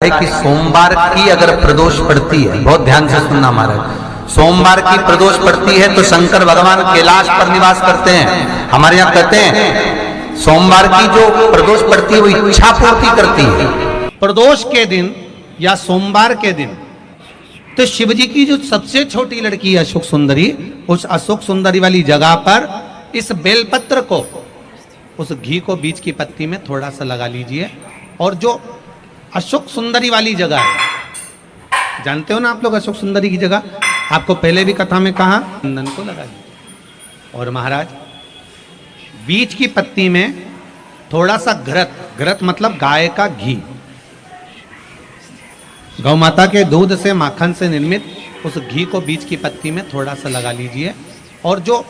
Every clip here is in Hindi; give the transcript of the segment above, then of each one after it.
है कि सोमवार की अगर प्रदोष पड़ती है, बहुत ध्यान से सुनना महाराज, सोमवार की प्रदोष पड़ती है तो शंकर भगवान कैलाश पर निवास करते हैं। हमारे यहाँ कहते हैं सोमवार की जो प्रदोष पड़ती है वो इच्छा पूर्ति करती है। प्रदोष के दिन या सोमवार के दिन तो शिव जी की जो सबसे छोटी लड़की है अशोक सुंदरी, उस अशोक सुंदरी वाली जगह पर इस बेलपत्र को, उस घी को बीच की पत्ती में थोड़ा सा लगा लीजिए, और जो अशोक सुंदरी वाली जगह है, जानते हो ना आप लोग अशोक सुंदरी की जगह, आपको पहले भी कथा में कहा, चंदन को लगा लीजिए। और महाराज बीच की पत्ती में थोड़ा सा घृत, घृत मतलब गाय का घी, गौ माता के दूध से माखन से निर्मित उस घी को बीच की पत्ती में थोड़ा सा लगा लीजिए। और जो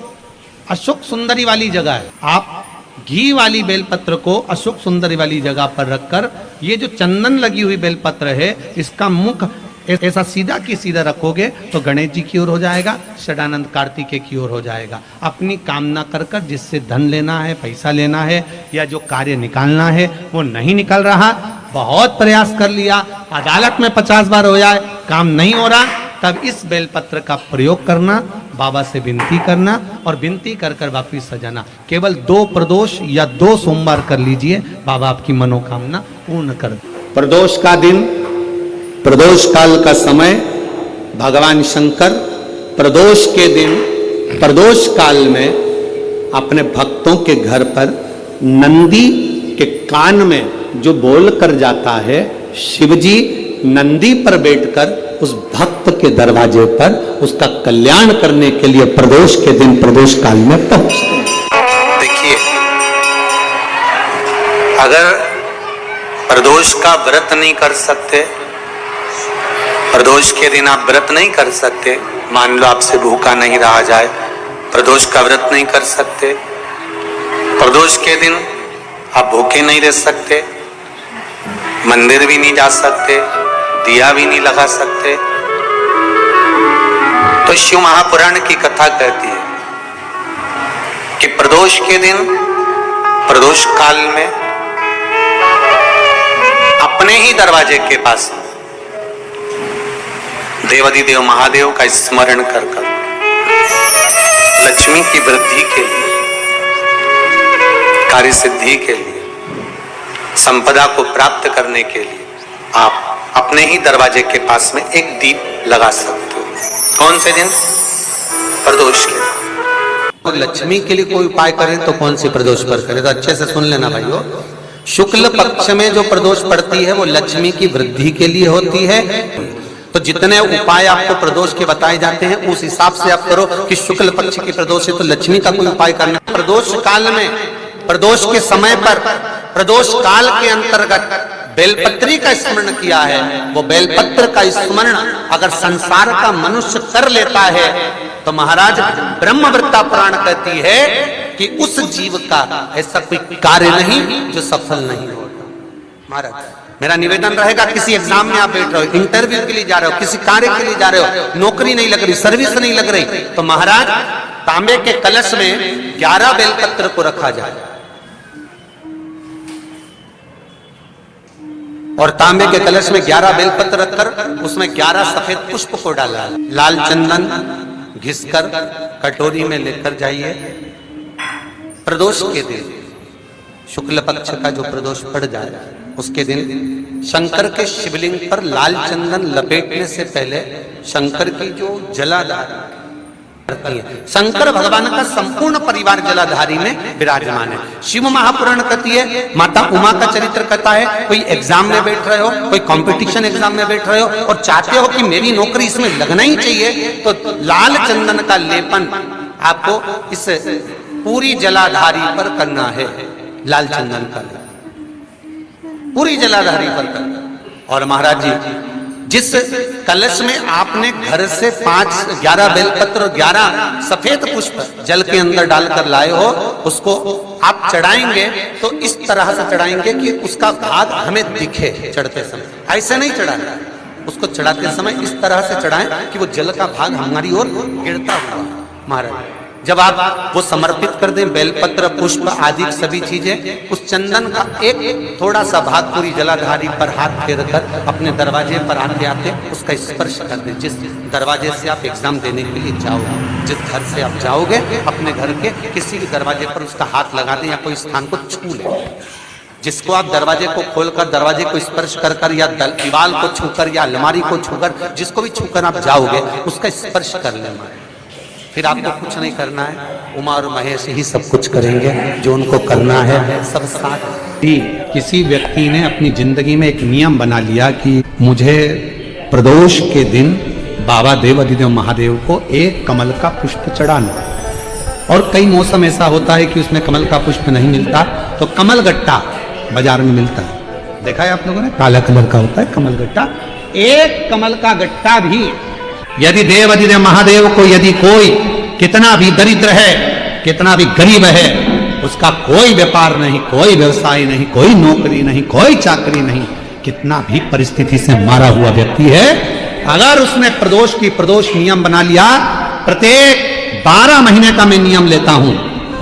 अशोक सुंदरी वाली जगह है, आप घी वाली बेलपत्र को अशोक सुंदरी वाली जगह पर रखकर ये जो चंदन लगी हुई बेलपत्र है इसका मुख ऐसा सीधा की सीधा रखोगे तो गणेश जी की ओर हो जाएगा, षडानंद कार्तिकेय की ओर हो जाएगा। अपनी कामना कर कर जिससे धन लेना है, पैसा लेना है या जो कार्य निकालना है वो नहीं निकल रहा, बहुत प्रयास कर लिया, अदालत में 50 बार हो जाए, काम नहीं हो रहा, तब इस बेलपत्र का प्रयोग करना, बाबा से विनती करना और विनती कर कर वापिस सजाना। केवल 2 प्रदोष या 2 सोमवार कर लीजिए, बाबा आपकी मनोकामना पूर्ण कर दे। प्रदोष का दिन, प्रदोष काल का समय, भगवान शंकर प्रदोष के दिन, प्रदोष काल में अपने भक्तों के घर पर नंदी के कान में जो बोल कर जाता है, शिवजी नंदी पर बैठकर उस भक्त के दरवाजे पर उसका कल्याण करने के लिए प्रदोष के दिन, प्रदोष काल में पहुंचते हैं। देखिए, अगर प्रदोष का व्रत नहीं कर सकते, प्रदोष के दिन आप व्रत नहीं कर सकते, मान लो आपसे भूखा नहीं रहा जाए, प्रदोष का व्रत नहीं कर सकते, प्रदोष के दिन आप भूखे नहीं रह सकते, मंदिर भी नहीं जा सकते, दिया भी नहीं लगा सकते, तो शिव महापुराण की कथा कहती है कि प्रदोष के दिन, प्रदोष काल में अपने ही दरवाजे के पास देवाधिदेव महादेव का स्मरण कर कर लक्ष्मी की वृद्धि के लिए, कार्य सिद्धि के लिए, संपदा को प्राप्त करने के लिए आप अपने ही दरवाजे के पास में एक दीप लगा सकते हो। कौन से दिन? प्रदोष के दिन। तो लक्ष्मी के लिए कोई उपाय करें तो कौन सी प्रदोष पर करें? तो अच्छे से सुन लेना भाइयों, शुक्ल पक्ष में जो प्रदोष पड़ती है वो लक्ष्मी की वृद्धि के लिए होती है। तो जितने उपाय आपको प्रदोष के बताए जाते हैं उस हिसाब से आप करो कि शुक्ल पक्ष की प्रदोष है तो लक्ष्मी का कोई उपाय करना। प्रदोष काल में, प्रदोष के समय पर, प्रदोष काल के अंतर्गत बेलपत्री का स्मरण किया है, वो बेलपत्र का स्मरण अगर संसार का मनुष्य कर लेता है तो महाराज ब्रह्मवृत्ता पुराण कहती है कि उस जीव का ऐसा कोई कार्य नहीं जो सफल नहीं होता। महाराज मेरा निवेदन रहेगा, किसी एग्जाम में आप बैठ रहे हो, इंटरव्यू के लिए जा रहे हो, किसी कार्य के लिए जा रहे हो, नौकरी नहीं लग रही, सर्विस नहीं लग रही, तो महाराज तांबे के कलश में 11 बेलपत्र को रखा जाए और तांबे के कलश में 11 बेलपत्र रखकर उसमें 11 सफेद पुष्प को डाला, लाल चंदन घिसकर कटोरी में लेकर जाइए। प्रदोष के दिन, शुक्ल पक्ष का जो प्रदोष पड़ जाए उसके दिन शंकर के शिवलिंग पर लाल चंदन लपेटने से पहले शंकर की जो जलाधारी है, शंकर भगवान का संपूर्ण परिवार जलाधारी में विराजमान है। शिव महापुराण कहती है, माता उमा का चरित्र कहता है, कोई एग्जाम में बैठ रहे हो, कोई कंपटीशन एग्जाम में बैठ रहे हो और चाहते हो कि मेरी नौकरी इसमें लगना ही चाहिए, तो लाल चंदन का लेपन आपको इस पूरी जलाधारी पर करना है। लाल चंदन का पूरी जलाधारी पर करना। और महाराज जी, जिस कलश में आपने घर से 11 बेलपत्र और 11 सफेद पुष्प जल के अंदर डालकर लाए हो, उसको आप चढ़ाएंगे तो इस तरह से चढ़ाएंगे कि उसका भाग हमें दिखे चढ़ते समय, ऐसे नहीं चढ़ाना, उसको चढ़ाते समय इस तरह से चढ़ाएं कि वो जल का भाग हमारी ओर गिरता हुआ। महाराज जब आप वो समर्पित कर दें, बेलपत्र पुष्प आदि सभी चीजें, उस चंदन का एक थोड़ा सा भाग पूरी जलाधारी पर हाथ फेर कर अपने दरवाजे पर आते आते उसका स्पर्श कर दें। जिस दरवाजे से आप एग्जाम देने के लिए जाओगे, जिस घर से आप जाओगे, अपने घर के किसी भी दरवाजे पर उसका हाथ लगा दें या कोई स्थान को छू लें। जिसको आप दरवाजे को खोलकर, दरवाजे को स्पर्श कर कर या दीवार को छूकर या अलमारी को छूकर, जिसको भी छूकर आप जाओगे उसका स्पर्श कर लेना। फिर आपको कुछ नहीं करना है, उमा और महेश ही सब कुछ करेंगे, जो उनको करना है सब साथ। किसी व्यक्ति ने अपनी जिंदगी में एक नियम बना लिया कि मुझे प्रदोष के दिन बाबा देव अधिदेव महादेव को एक कमल का पुष्प चढ़ाना। और कई मौसम ऐसा होता है कि उसमें कमल का पुष्प नहीं मिलता, तो कमल गट्टा बाजार में मिलता है, देखा है आप लोगों ने, काला कलर का होता है कमल गट्टा। एक कमल का गट्टा भी यदि देव अधिदेव महादेव को, यदि कोई कितना भी दरिद्र है, कितना भी गरीब है, उसका कोई व्यापार नहीं, कोई व्यवसाय नहीं, कोई नौकरी नहीं, कोई चाकरी नहीं, कितना भी परिस्थिति से मारा हुआ व्यक्ति है, अगर उसने प्रदोष नियम बना लिया, प्रत्येक 12 महीने का मैं नियम लेता हूं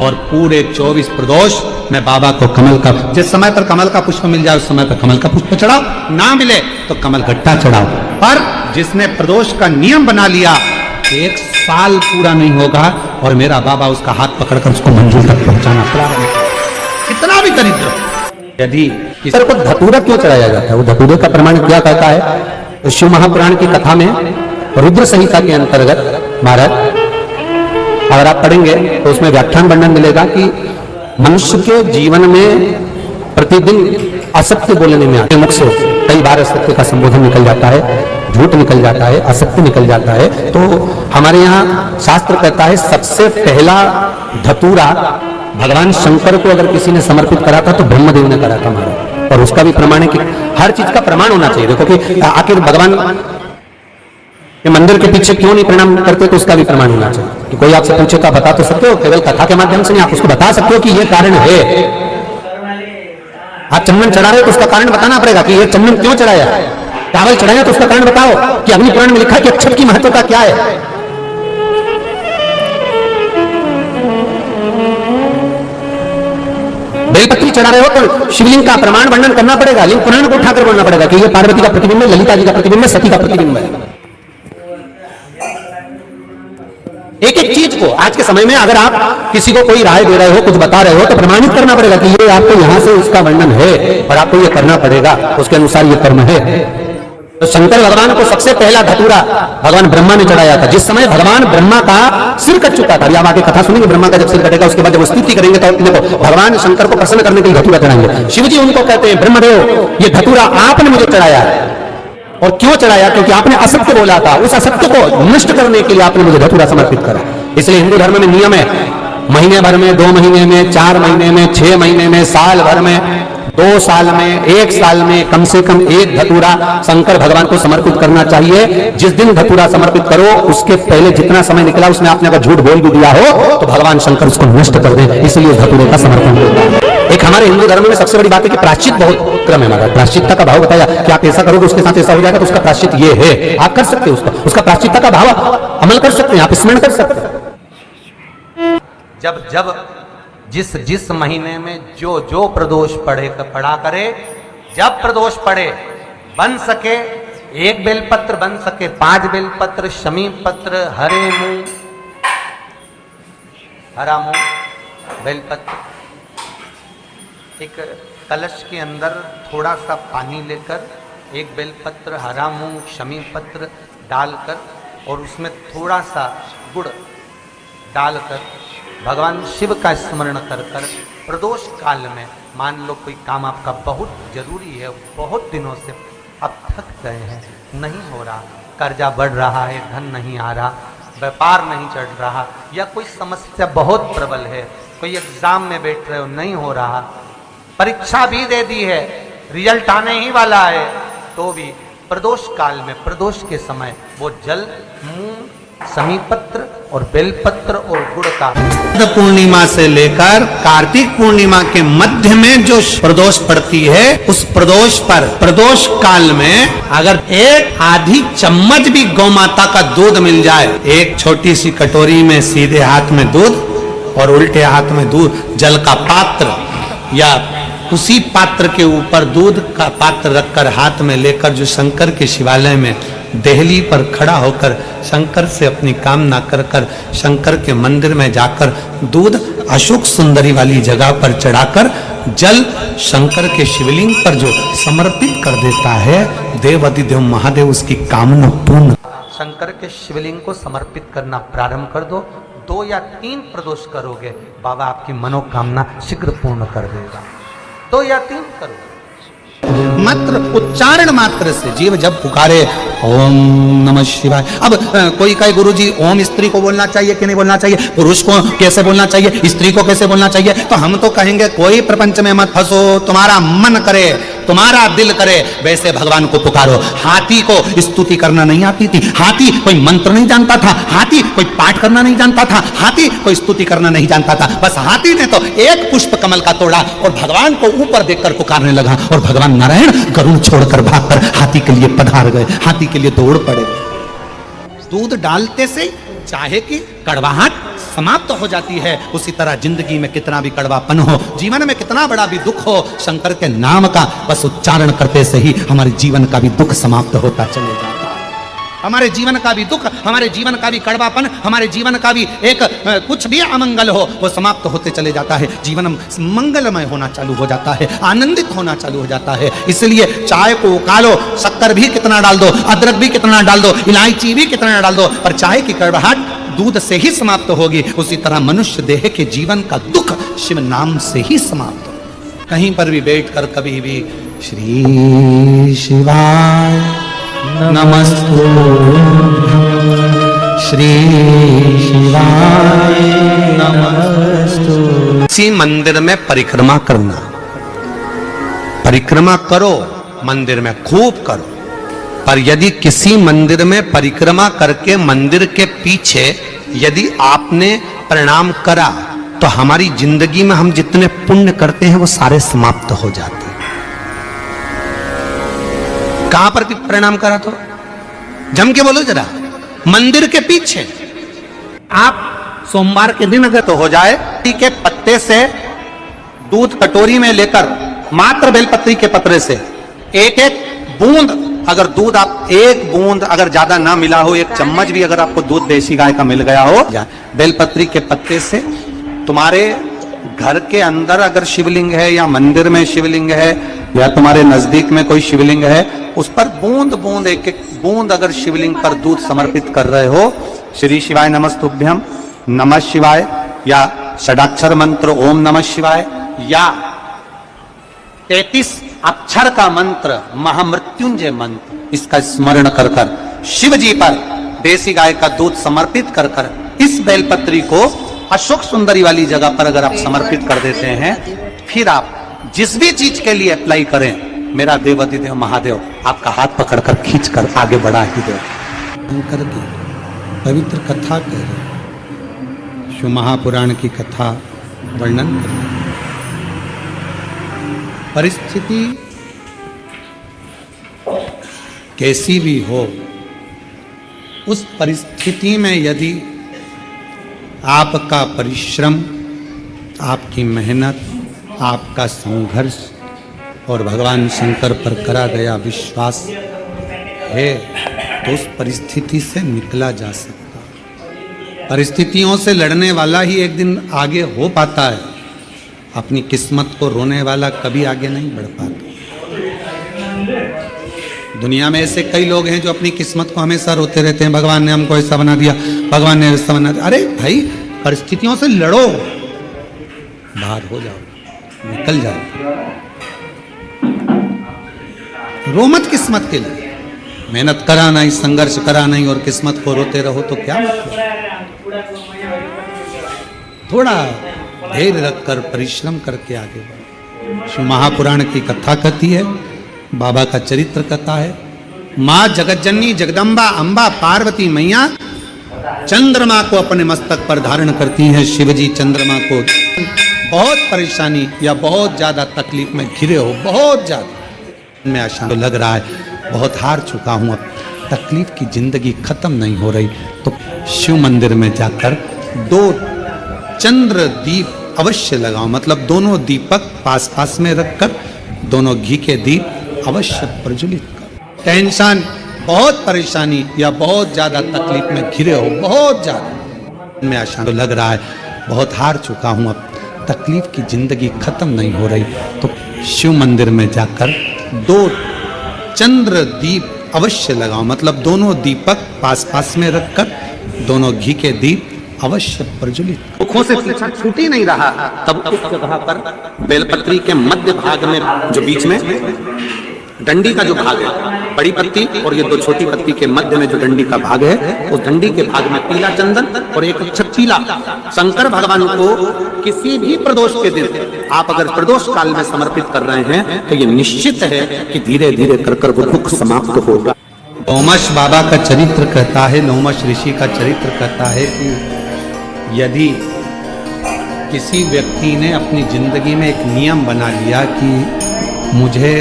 और पूरे 24 प्रदोष मैं बाबा को कमल का, जिस समय पर कमल का पुष्प मिल जाए उस समय पर कमल का पुष्प चढ़ाओ, ना मिले तो कमल गट्टा चढ़ाओ। पर जिसने प्रदोष का नियम बना लिया, 1 साल पूरा नहीं होगा और मेरा बाबा उसका हाथ पकड़कर उसको मंजिल तक पहुंचाना पड़ा, कितना भी दरिद्र। यदि किसी को धतूरा क्यों चढ़ाया जाता है, वो धतूरे का प्रमाण क्या कहता है, तो शिव महापुराण की कथा में रुद्र संहिता के अंतर्गत महाराज अगर आप पढ़ेंगे तो उसमें व्याख्यान वर्णन मिलेगा कि मनुष्य के जीवन में प्रतिदिन असत्य बोलने में आते मुख से कई बार असत्य का संबोधन निकल जाता है, झूठ निकल जाता है, असत्य निकल जाता है। तो हमारे यहाँ शास्त्र कहता है सबसे पहला धतूरा भगवान शंकर को अगर किसी ने समर्पित करा था तो ब्रह्मदेव ने करा था महाराज। और उसका भी प्रमाण है कि हर चीज का प्रमाण होना चाहिए। देखो कि आखिर भगवान के मंदिर के पीछे क्यों नहीं प्रणाम करते, तो उसका भी प्रमाण होना चाहिए। कि कोई आपसे पूछे तो आप बता तो सकते हो, केवल कथा के माध्यम से नहीं, आप उसको बता सकते हो कि ये कारण है। आप चंदन चढ़ा रहे हो तो उसका कारण बताना पड़ेगा कि ये चंदन क्यों चढ़ाया, चावल चढ़ाया तो उसका कारण बताओ कि अग्नि पुराण में लिखा है कि अक्षर की महत्वता क्या है। बेलपत्री चढ़ा रहे हो तो शिवलिंग का प्रमाण वर्णन करना पड़ेगा, लिंग पुराण को उठाकर बोलना पड़ेगा कि ये पार्वती का प्रतिबिंब है, ललिता जी का प्रतिबिंब है, सती का प्रतिबिंब है। एक एक चीज को आज के समय में अगर आप किसी को कोई राय दे रहे हो, कुछ बता रहे हो, तो प्रमाणित करना पड़ेगा कि ये आपको यहां से उसका वर्णन है और आपको ये करना पड़ेगा, उसके अनुसार ये कर्म है। तो शंकर भगवान को सबसे पहला धतूरा भगवान ब्रह्मा ने चढ़ाया था। जिस समय भगवान ब्रह्मा का सिर कट चुका था, आप आगे कथा सुनेंगे, ब्रह्मा का जब सिर कटेगा उसके बाद जब स्तुति करेंगे तो देखो भगवान शंकर को प्रसन्न करने के लिए धतूरा चढ़ाएंगे। शिव जी उनको कहते हैं ब्रह्मदेव ये धतूरा आपने मुझे चढ़ाया है। और क्यों चढ़ाया, क्योंकि आपने असत्य बोला था, उस असत्य को नष्ट करने के लिए आपने मुझे धतूरा समर्पित करा। इसलिए हिंदू धर्म में नियम है, महीने भर में, 2 महीने में, 4 महीने में, 6 महीने में, साल भर में, 2 साल में, 1 साल में कम से कम 1 धतूरा शंकर भगवान को समर्पित करना चाहिए। जिस दिन धतूरा समर्पित करो उसके पहले जितना समय निकला उसमें आपने अगर झूठ बोल भी दिया हो तो भगवान शंकर उसको नष्ट कर दें, इसलिए उस धतूरे का समर्पण होता है। एक हमारे हिंदू धर्म में सबसे बड़ी बात है कि प्रायश्चित बहुत क्रम है हमारा। प्रायश्चित्ता का भाव बताया कि आप ऐसा करोगे उसके साथ ऐसा हो जाएगा, तो उसका प्रायश्चित ये है, आप कर सकते हो उसका प्रायश्चित्ता का भाव अमल कर सकते हैं, आप स्मरण कर सकते हैं। जब जिस महीने में जो प्रदोष पड़ा करे, जब प्रदोष पड़े, बन सके 1 बेलपत्र, बन सके 5 बेलपत्र, शमी पत्र, हरा मूंग बेलपत्र, एक कलश के अंदर थोड़ा सा पानी लेकर 1 बेलपत्र, हरा मूंग, शमी पत्र डालकर और उसमें थोड़ा सा गुड़ डालकर भगवान शिव का स्मरण कर कर प्रदोष काल में, मान लो कोई काम आपका बहुत जरूरी है, बहुत दिनों से अब थक गए हैं, नहीं हो रहा, कर्जा बढ़ रहा है, धन नहीं आ रहा, व्यापार नहीं चढ़ रहा, या कोई समस्या बहुत प्रबल है, कोई एग्जाम में बैठ रहे हो नहीं हो रहा, परीक्षा भी दे दी है, रिजल्ट आने ही वाला है, तो भी प्रदोष काल में, प्रदोष के समय वो जल मूंग समीपत्र और बेलपत्र और गुड़ का पूर्णिमा से लेकर कार्तिक पूर्णिमा के मध्य में जो प्रदोष पड़ती है, उस प्रदोष पर प्रदोष काल में अगर एक आधी चम्मच भी गौ माता का दूध मिल जाए, एक छोटी सी कटोरी में सीधे हाथ में दूध और उल्टे हाथ में दूध, जल का पात्र या उसी पात्र के ऊपर दूध का पात्र रखकर हाथ में लेकर जो शंकर के शिवालय में देहली पर खड़ा होकर शंकर से अपनी कामना कर कर शंकर के मंदिर में जाकर दूध अशोक सुंदरी वाली जगह पर चढ़ाकर जल शंकर के शिवलिंग पर जो समर्पित कर देता है, देव अधिदेव महादेव उसकी कामना पूर्ण। शंकर के शिवलिंग को समर्पित करना प्रारंभ कर दो। 2 या 3 प्रदोष करोगे, बाबा आपकी मनोकामना शीघ्र पूर्ण कर देगा। 2 या 3 करो। मात्र उच्चारण मात्र से जीव जब पुकारे ओम नमः शिवाय। अब कोई कहे गुरुजी ओम स्त्री को बोलना चाहिए कि नहीं बोलना चाहिए, पुरुष को कैसे बोलना चाहिए, स्त्री को कैसे बोलना चाहिए, तो हम तो कहेंगे कोई प्रपंच में मत फंसो, तुम्हारा मन करे, तुम्हारा दिल करे वैसे भगवान को पुकारो। हाथी को स्तुति करना नहीं आती थी, हाथी कोई मंत्र नहीं जानता था, हाथी कोई पाठ करना नहीं जानता था, हाथी कोई स्तुति करना नहीं जानता था, बस हाथी ने तो एक पुष्प कमल का तोड़ा और भगवान को ऊपर देखकर पुकारने लगा और भगवान नारायण गरुड़ छोड़कर भागकर हाथी के लिए पधार गए, हाथी के लिए दौड़ पड़े। दूध डालते से चाहे कि कड़वाहट समाप्त हो जाती है, उसी तरह जिंदगी में कितना भी कड़वापन हो, जीवन में कितना बड़ा भी दुख हो, शंकर के नाम का बस उच्चारण करते से ही हमारे जीवन का भी दुख समाप्त होता चले जाता है। हमारे जीवन का भी दुख, हमारे जीवन का भी कड़वापन, हमारे जीवन का भी एक कुछ भी अमंगल हो, वो समाप्त होते चले जाता है। जीवन मंगलमय होना चालू हो जाता है, आनंदित होना चालू हो जाता है। इसलिए चाय को उकालो, शक्कर भी कितना डाल दो, अदरक भी कितना डाल दो, इलायची भी कितना डाल दो, पर चाय की कड़वाहट दूध से ही समाप्त होगी। उसी तरह मनुष्य देह के जीवन का दुख शिव नाम से ही समाप्त हो। कहीं पर भी बैठकर कभी भी श्री शिवाय नमस्तुभ्यं, श्री शिवाय नमस्तुभ्यं। इसी मंदिर में परिक्रमा करना, परिक्रमा करो, मंदिर में खूब करो, पर यदि किसी मंदिर में परिक्रमा करके मंदिर के पीछे यदि आपने प्रणाम करा तो हमारी जिंदगी में हम जितने पुण्य करते हैं वो सारे समाप्त हो जाते हैं। कहां पर प्रणाम करा तो जम के बोलो जरा, मंदिर के पीछे। आप सोमवार के दिन अगर तो हो जाए, के पत्ते से दूध कटोरी में लेकर मात्र बेलपत्री के पत्रे से एक एक बूंद, अगर दूध आप एक बूंद अगर ज्यादा ना मिला हो, एक चम्मच भी अगर आपको दूध देसी गाय का मिल गया हो, बेलपत्री के पत्ते से तुम्हारे घर के अंदर अगर शिवलिंग है या मंदिर में शिवलिंग है या तुम्हारे नजदीक में कोई शिवलिंग है, उस पर बूंद बूंद एक एक बूंद अगर शिवलिंग पर दूध समर्पित कर रहे हो, श्री शिवाय नमस्तुभ्यम, नमः शिवाय या षडाक्षर मंत्र ओम नमः शिवाय या 33 अक्षर का मंत्र महामृत्युंजय मंत्र, इसका स्मरण कर कर शिव जी पर देसी गाय का दूध समर्पित कर कर इस बेलपत्री को अशोक सुंदरी वाली जगह पर अगर आप समर्पित कर देते हैं, फिर आप जिस भी चीज के लिए अप्लाई करें, मेरा देव अधिदेव महादेव आपका हाथ पकड़कर खींचकर आगे बढ़ा ही दे। शंकर की पवित्र कथा कह रहे, शिव महापुराण की कथा वर्णन कर रहे। परिस्थिति कैसी भी हो, उस परिस्थिति में यदि आपका परिश्रम, आपकी मेहनत, आपका संघर्ष और भगवान शंकर पर करा गया विश्वास है, तो उस परिस्थिति से निकला जा सकता। परिस्थितियों से लड़ने वाला ही एक दिन आगे हो पाता है, अपनी किस्मत को रोने वाला कभी आगे नहीं बढ़ पाता। दुनिया में ऐसे कई लोग हैं जो अपनी किस्मत को हमेशा रोते रहते हैं, भगवान ने हमको ऐसा बना दिया, भगवान ने ऐसा बना दिया। अरे भाई, परिस्थितियों से लड़ो, बाहर हो जाओ, निकल जाओ, रो मत किस्मत के लिए। मेहनत करा नहीं, संघर्ष करा नहीं और किस्मत को रोते रहो तो क्या मतलब। थोड़ा धैर्य रखकर परिश्रम करके आगे बढ़ो। शिव महापुराण की कथा कहती है, बाबा का चरित्र कथा है। माँ जगतजननी जगदम्बा अंबा पार्वती मैया चंद्रमा को अपने मस्तक पर धारण करती हैं। शिवजी चंद्रमा को बहुत परेशानी या बहुत ज्यादा तकलीफ में घिरे हो, बहुत ज्यादा में आशा लग रहा है बहुत हार चुका हूं, अब तकलीफ की जिंदगी खत्म नहीं हो रही, तो शिव मंदिर में जाकर 2 चंद्र दीप अवश्य लगाओ, मतलब दोनों दीपक पास पास में रखकर दोनों घी के दीप अवश्य प्रज्वलित करो। टेंशन, बहुत परेशानी या बहुत ज्यादा तकलीफ में घिरे हो, बहुत ज्यादा में आशा लग रहा है बहुत हार चुका हूं, अब तकलीफ की जिंदगी खत्म नहीं हो रही, तो शिव मंदिर में जाकर 2 चंद्र दीप अवश्य लगाओ, मतलब दोनों दीपक पास पास में रखकर दोनों घी के दीप अवश्य प्रज्वलित। मुखों से पीछा छूट ही नहीं रहा, तब उस जगह पर बेलपत्री के मध्य भाग में जो बीच में डंडी का जो भाग है, बड़ी पत्ती और ये 2 छोटी पत्ती के मध्य में जो डंडी का भाग है, उस डंडी के भाग में पीला चंदन और एक अक्षत पीला शंकर भगवान को किसी भी प्रदोष के दिन आप अगर प्रदोष काल में समर्पित कर रहे हैं तो ये निश्चित है कि धीरे धीरे कर वो दुख समाप्त होगा। लोमश बाबा का चरित्र कहता है, लोमश ऋषि का चरित्र कहता है कि यदि किसी व्यक्ति ने अपनी जिंदगी में एक नियम बना लिया कि मुझे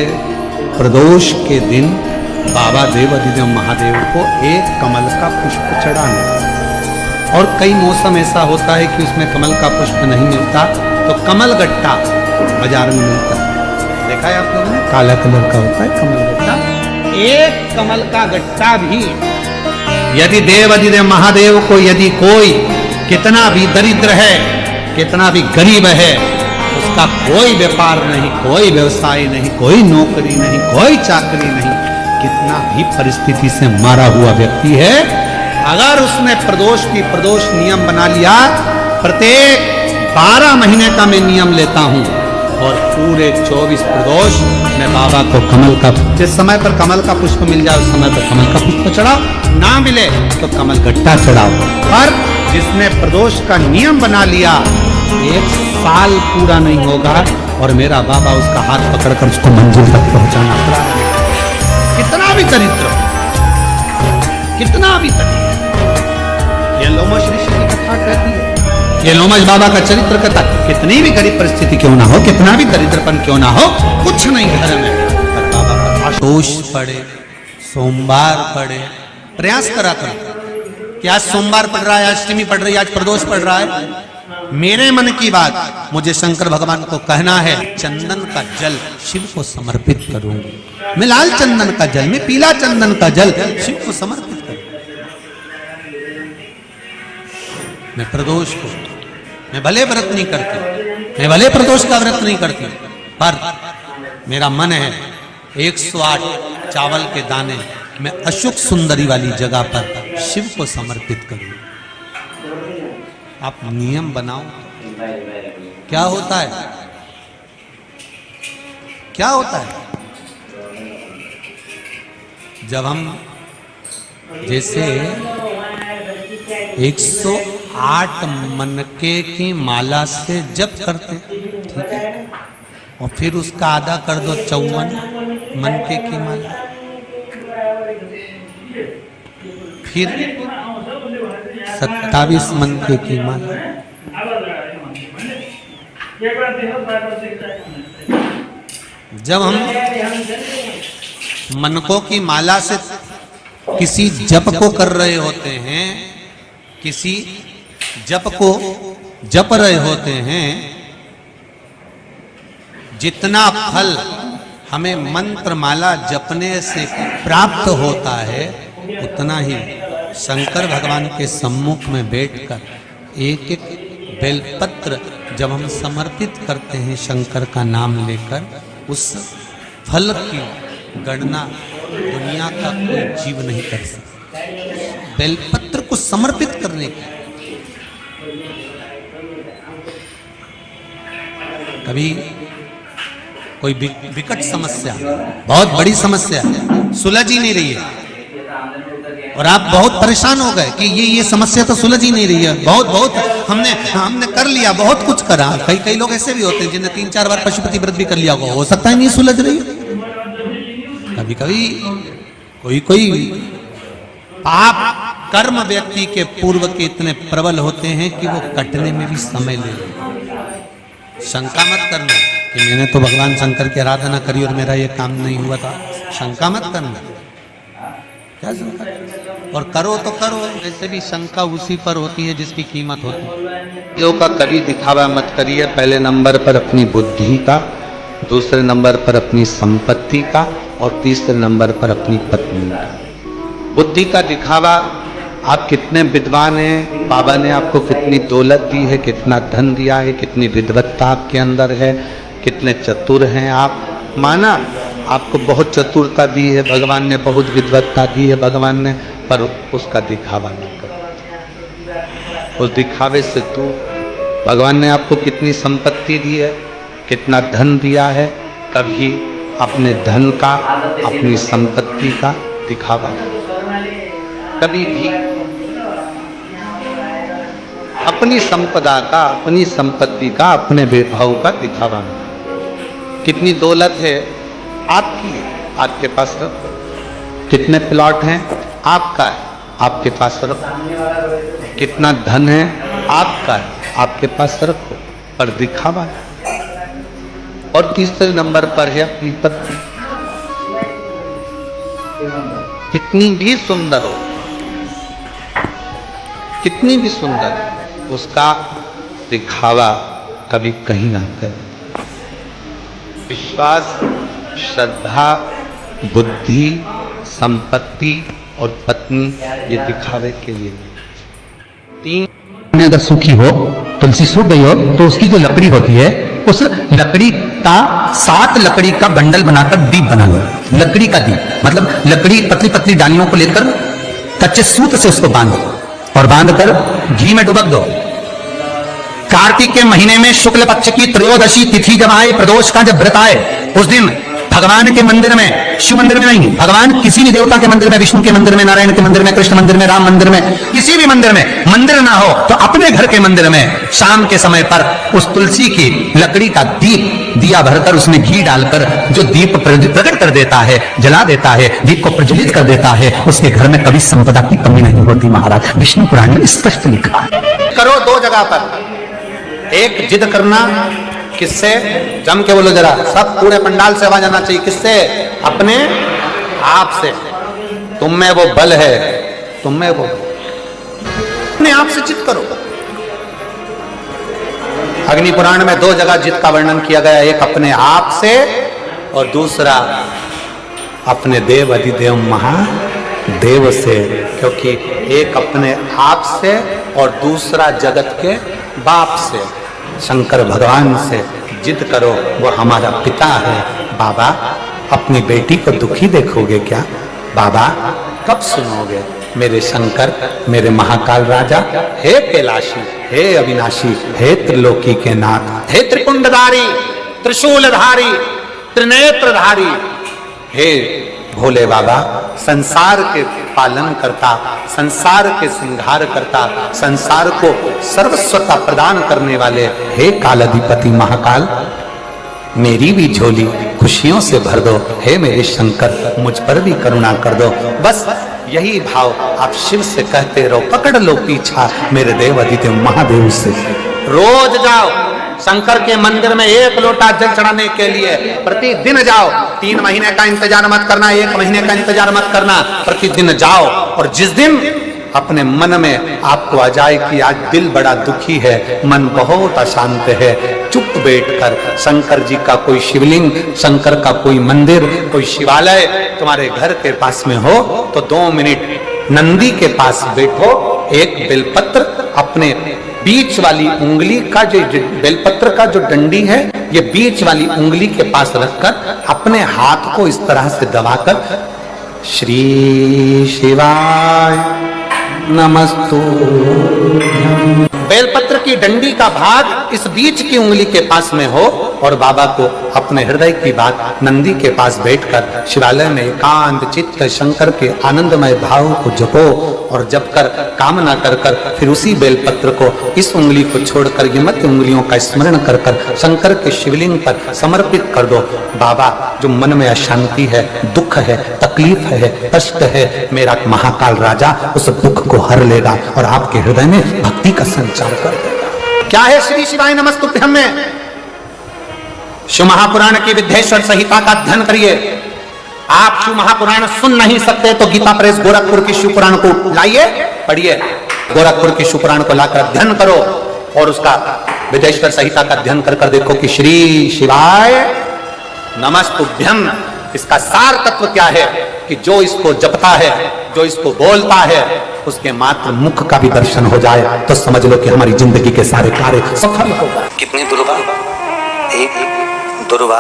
प्रदोष के दिन बाबा देवाधिदेव महादेव को एक कमल का पुष्प चढ़ाना, और कई मौसम ऐसा होता है कि उसमें कमल का पुष्प नहीं मिलता तो कमल गट्टा बाजार में मिलता है, देखा है आप लोगों ने, काला कलर का होता है कमल गट्टा, एक कमल का गट्टा भी यदि देवाधिदेव महादेव को यदि कोई कितना भी दरिद्र है, कितना भी गरीब है, उसका कोई व्यापार नहीं, कोई व्यवसाय नहीं, कोई नौकरी नहीं, कोई चाकरी नहीं, कितना भी परिस्थिति से मारा हुआ व्यक्ति है, अगर उसने प्रदोष नियम बना लिया, प्रत्येक 12 महीने का मैं नियम लेता हूं और पूरे 24 प्रदोष मैं बाबा को कमल का, जिस समय पर कमल का पुष्प मिल जाए उस समय पर कमल का पुष्प चढ़ाओ, ना मिले तो कमल गट्टा चढ़ाओ। पर जिसने प्रदोष का नियम बना लिया, 1 साल पूरा नहीं होगा और मेरा बाबा उसका हाथ पकड़कर उसको मंजिल तक पहुंचाना पड़ा। कितना भी दरिद्र, कितना भी दरिद्र, ये लोमश ऋषि की कथा कहती है, ये लोमश बाबा का चरित्र कहता है, कितनी भी गरीब परिस्थिति क्यों ना हो, कितना भी दरिद्रपन क्यों ना हो, कुछ नहीं घर में, पर बाबा का आशोष पड़े, सोमवार पड़े, प्रयास करा करो कि आज सोमवार पड़ रहा है, आज अष्टमी पड़ रही है, आज प्रदोष पड़ रहा है, मेरे मन की बात मुझे शंकर भगवान को कहना है, चंदन का जल शिव को समर्पित करूंगी, मैं लाल चंदन का जल, मैं पीला चंदन का जल शिव को समर्पित करूंगी। मैं प्रदोष को, मैं भले व्रत नहीं करती, मैं भले प्रदोष का व्रत नहीं करती, पर मेरा मन है 108 चावल के दाने मैं अशोक सुंदरी वाली जगह पर शिव को समर्पित करूं। आप नियम बनाओ, क्या होता है, क्या होता है जब हम जैसे 108 मनके की माला से जप करते, ठीक है, और फिर उसका आधा कर दो 54 मनके की माला, फिर 27 मनके की माला, जब हम मनकों की माला से किसी जप को कर रहे होते हैं, किसी जप को जप रहे होते हैं, जितना फल हमें मंत्र माला जपने से प्राप्त होता है, उतना ही शंकर भगवान के सम्मुख में बैठकर एक एक बेलपत्र जब हम समर्पित करते हैं शंकर का नाम लेकर, उस फल की गणना दुनिया का कोई जीव नहीं कर सकता। बेलपत्र को समर्पित करने की, कभी कोई विकट समस्या, बहुत बड़ी समस्या सुलझ ही नहीं रही है और आप बहुत परेशान हो गए कि ये समस्या तो सुलझ ही नहीं रही है, बहुत हमने कर लिया, बहुत कुछ करा। कई लोग ऐसे भी होते हैं जिन्हें 3-4 बार पशुपति व्रत भी कर लिया, हो सकता है नहीं सुलझ रही। कभी कभी कोई पाप कर्म व्यक्ति के पूर्व के इतने प्रबल होते हैं कि वो कटने में भी समय ले लेते। शंका मत करना कि मैंने तो भगवान शंकर की आराधना करी और मेरा ये काम नहीं हुआ था। शंका मत करना, क्या शंका, और करो तो करो, वैसे भी शंका उसी पर होती है जिसकी कीमत होती है। योग का कभी दिखावा मत करिए। पहले नंबर पर अपनी बुद्धि का, दूसरे नंबर पर अपनी संपत्ति का, और तीसरे नंबर पर अपनी पत्नी का। बुद्धि का दिखावा, आप कितने विद्वान हैं, बाबा ने आपको कितनी दौलत दी है, कितना धन दिया है, कितनी विद्वत्ता आपके अंदर है, कितने चतुर हैं आप। माना आपको बहुत चतुरता दी है भगवान ने, बहुत विद्वत्ता दी है भगवान ने, पर उसका दिखावा नहीं कर। उस दिखावे से तू, भगवान ने आपको कितनी संपत्ति दी है, कितना धन दिया है, कभी अपने धन का, अपनी संपत्ति का दिखावा कभी भी, अपनी संपदा का, अपनी संपत्ति का, अपने वैभव का दिखावा नहीं। कितनी दौलत है आपकी, आपके पास रखो। कितने प्लॉट हैं आपका है, आपके पास रखो। कितना धन है आपका है, आपके पास रखो, पर दिखावा है। और तीसरे नंबर पर है अपनी पत्नी। कितनी भी सुंदर हो, कितनी भी सुंदर, उसका दिखावा कभी कहीं ना करे। विश्वास, श्रद्धा, बुद्धि, संपत्ति और पत्नी, ये दिखावे के लिए। तीन, अगर सूखी हो, तुलसी सूख गई हो, तो उसकी जो लकड़ी होती है, उस लकड़ी का 7 लकड़ी का बंडल बनाकर दीप बना लो। लकड़ी का दीप मतलब लकड़ी पतली पतली डालियों को लेकर कच्चे सूत से उसको बांधो और बांधकर घी में डुबक दो। कार्तिक के महीने में शुक्ल पक्ष की त्रयोदशी तिथि जब आए, प्रदोष का जब व्रत आए, उस दिन भगवान के मंदिर में, शिव मंदिर में नहीं, भगवान किसी भी देवता के मंदिर में, विष्णु के मंदिर में, नारायण के मंदिर में, कृष्ण मंदिर में, राम मंदिर में, किसी भी मंदिर में, मंदिर ना हो तो अपने घर के मंदिर में शाम के समय पर उस तुलसी की लकड़ी का दीप, दिया भरकर उसमें घी डालकर जो दीप प्रकट कर देता है, जला देता है, दीप को प्रज्वलित कर देता है, उसके घर में कभी संपदा की कमी नहीं होती। महाराज विष्णु पुराण में स्पष्ट लिखा है। करो 2 जगह पर। एक, जिद करना, किससे? जम के बोलो जरा, सब पूरे पंडाल से आवाज आना चाहिए। किससे? अपने आप से। तुम में वो बल है, तुम में वो, अपने आप से जिद करो। अग्नि पुराण में 2 जगह जिद का वर्णन किया गया, एक अपने आप से और दूसरा अपने देव अधिदेव महादेव से। क्योंकि एक अपने आप से और दूसरा जगत के बाप से, शंकर भगवान से जिद करो। वो हमारा पिता है। बाबा, अपनी बेटी को दुखी देखोगे क्या? बाबा, कब सुनोगे? मेरे शंकर, मेरे महाकाल राजा, हे कैलाशी, हे अविनाशी, हे त्रिलोकी के नाथ, हे त्रिपुंडधारी, त्रिशूलधारी, त्रिनेत्रधारी, हे भोले बाबा, संसार के पालन करता, संसार के सिंगार करता, संसार को सर्वस्वता प्रदान करने वाले, हे कालाधिपति महाकाल, मेरी भी झोली खुशियों से भर दो। हे मेरे शंकर, मुझ पर भी करुणा कर दो। बस यही भाव आप शिव से कहते रहो। पकड़ लो पीछा मेरे देव अधिदेव महादेव से। रोज जाओ शंकर के मंदिर में 1 लोटा जल चढ़ाने के लिए, प्रतिदिन जाओ। 3 महीने का इंतजार मत करना, 1 महीने का इंतजार मत करना, प्रतिदिन जाओ। और जिस दिन अपने मन में आपको आ जाए कि आज दिल बड़ा दुखी है, मन बहुत अशांत है, चुप बैठकर शंकर जी का कोई शिवलिंग, शंकर का कोई मंदिर, कोई शिवालय तुम्हारे घर के पास में हो तो 2 मिनट नंदी के पास बैठो। एक बेलपत्र अपने बीच वाली उंगली का, जो बेलपत्र का जो डंडी है, ये बीच वाली उंगली के पास रखकर अपने हाथ को इस तरह से दबाकर श्री शिवाय नमस्तु। बेलपत्र की डंडी का भाग इस बीच की उंगली के पास में हो और बाबा को अपने हृदय की बात नंदी के पास बैठकर शिवालय में एकांत चित्त शंकर के आनंदमय भाव को जपो। और जप कर कामना कर कर फिर उसी बेलपत्र को, इस उंगली को छोड़कर ये मध्य उंगलियों का स्मरण कर कर शंकर के शिवलिंग पर समर्पित कर दो। बाबा जो मन में अशांति है, दुख है, तकलीफ है, कष्ट है, मेरा महाकाल राजा उस दुख को हर लेगा और आपके हृदय में भक्ति का संचार कर देगा। क्या है श्री शिवाय नमस्तुभ्यम में? शिव महापुराण की विद्येश्वर संहिता का अध्ययन करिए। आप शिव महापुराण सुन नहीं सकते तो गीता प्रेस गोरखपुर की शिव पुराण को लाइए, पढ़िए। गोरखपुर की शिव पुराण को लाकर अध्ययन करो और उसका विद्येश्वर संहिता का अध्ययन कर कर देखो कि श्री शिवाय नमस्तुभ्यम इसका सार तत्व क्या है कि जो इसको जपता है, जो इसको बोलता है, उसके मात्र मुख का भी दर्शन हो जाए तो समझ लो कि हमारी जिंदगी के सारे कार्य सफल हो गए। कितनी दुर्वा? एक दुर्वा,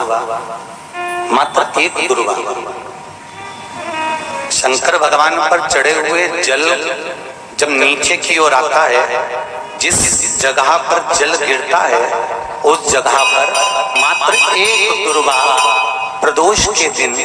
मात्र एक दुर्वा। शंकर भगवान पर चढ़े हुए जल जब नीचे की ओर आता है, जिस जगह पर जल गिरता है उस जगह पर मात्र एक दुर्वा प्रदोष के दिन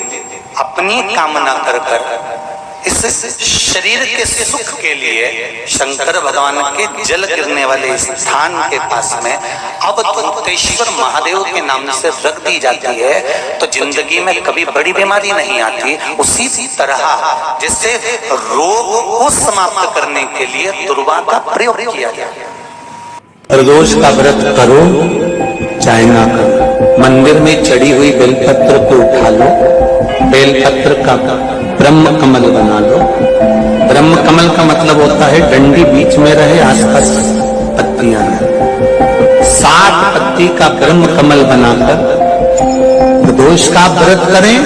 अपनी कामना कर कर इस शरीर के सुख के लिए शंकर भगवान के जल गिरने वाले स्थान के पास में अवधूतेश्वर महादेव के नाम से रख दी जाती है तो जिंदगी में कभी बड़ी बीमारी नहीं आती। उसी तरह जैसे रोग को समाप्त करने के लिए दुर्वा का प्रयोग किया गया। प्रदोष का व्रत करो चाहे ना करो, मंदिर में चढ़ी हुई बेलपत्र को उठा लो, बेलपत्र का ब्रह्म कमल बना लो। ब्रह्म कमल का मतलब होता है डंडी बीच में रहे, आसपास पत्तियां रहे। 7 पत्ती का ब्रह्म कमल बनाकर प्रदोष का व्रत करें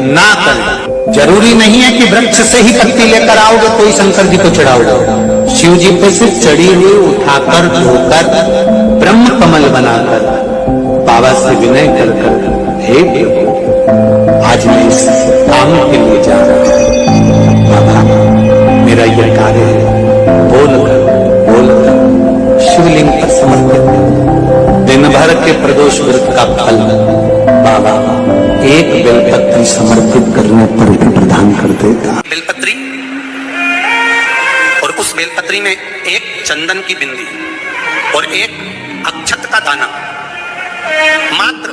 ना करें, जरूरी नहीं है कि वृक्ष से ही पत्ती लेकर आओगे तो ही शंकर जी को चढ़ाओगे। शिव जी पे से चढ़ी हुई उठाकर धोकर ब्रह्म कमल बनाकर बाबा से विनय कर कर, हे प्रभु आज मैं इस काम के लिए जा रहा हूं, बाबा मेरा यह कार्य है, बोल कर शिवलिंग पर समर्पित कर। दिन भर के प्रदोष व्रत का फल बाबा एक बेलपत्री समर्पित करने पर भी प्रदान कर देगा। बेलपत्री और उस बेलपत्री में एक चंदन की बिंदी और एक अक्षत का दाना मात्र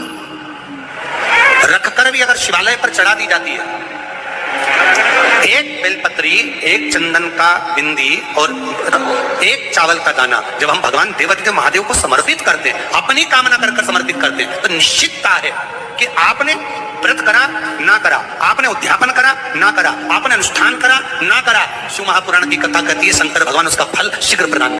रखकर भी अगर शिवालय पर चढ़ा दी जाती है, एक बेलपत्री, एक चंदन का बिंदी और एक चावल का दाना जब हम भगवान देवाधिदेव महादेव को समर्पित करते हैं, अपनी कामना कर समर्पित करते हैं, तो निश्चितता है कि आपने व्रत करा ना करा, आपने उद्यापन करा ना करा, आपने अनुष्ठान करा ना करा, शिव महापुराण की कथा कहती है शंकर भगवान उसका फल शीघ्र प्रदान